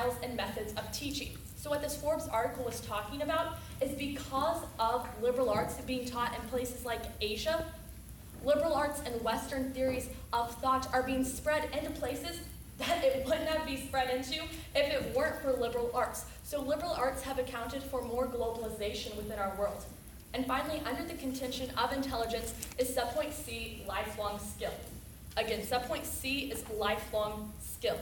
styles and methods of teaching. So what this Forbes article was talking about is because of liberal arts being taught in places like Asia, liberal arts and Western theories of thought are being spread into places that it would not be spread into if it weren't for liberal arts. So liberal arts have accounted for more globalization within our world. And finally, under the contention of intelligence is subpoint C, lifelong skill. Again, subpoint C is lifelong skill.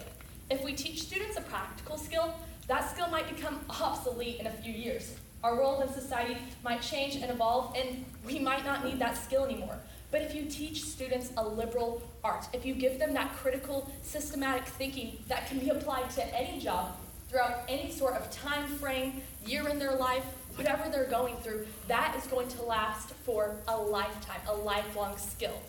If we teach students a practical skill, that skill might become obsolete in a few years. Our world and society might change and evolve, and we might not need that skill anymore. But if you teach students a liberal art, if you give them that critical, systematic thinking that can be applied to any job throughout any sort of time frame, year in their life, whatever they're going through, that is going to last for a lifetime, a lifelong skill.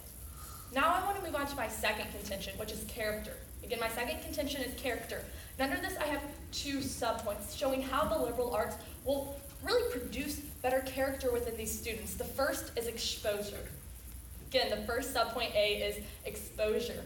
Now I want to move on to my second contention, which is character. Again, my second contention is character. And under this, I have two subpoints showing how the liberal arts will really produce better character within these students. The first is exposure. Again, the first subpoint A is exposure.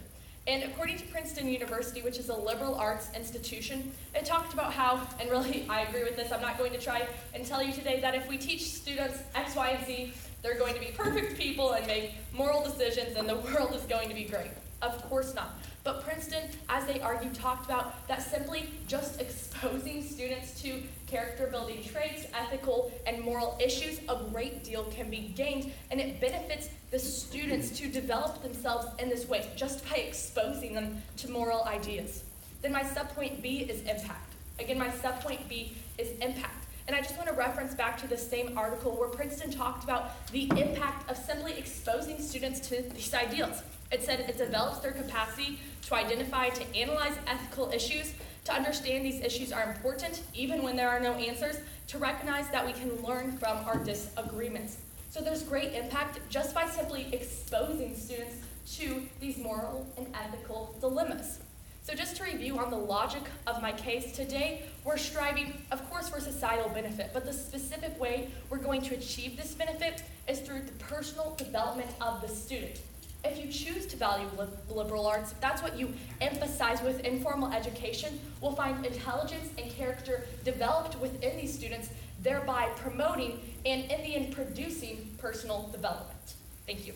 And according to Princeton University, which is a liberal arts institution, it talked about how, and really I agree with this, I'm not going to try and tell you today that if we teach students X, Y, and Z, they're going to be perfect people and make moral decisions and the world is going to be great. Of course not. But Princeton, as they argue, talked about that simply just exposing students to character-building traits, ethical and moral issues, a great deal can be gained, and it benefits the students to develop themselves in this way, just by exposing them to moral ideas. Then my subpoint B is impact. Again, my subpoint B is impact. And I just want to reference back to the same article where Princeton talked about the impact of simply exposing students to these ideals. It said it develops their capacity to identify, to analyze ethical issues, to understand these issues are important, even when there are no answers, to recognize that we can learn from our disagreements. So there's great impact just by simply exposing students to these moral and ethical dilemmas. So just to review on the logic of my case, today we're striving, of course, for societal benefit, but the specific way we're going to achieve this benefit is through the personal development of the student. If you choose to value liberal arts, if that's what you emphasize with informal education, we'll find intelligence and character developed within these students, thereby promoting and in the end producing personal development. Thank you.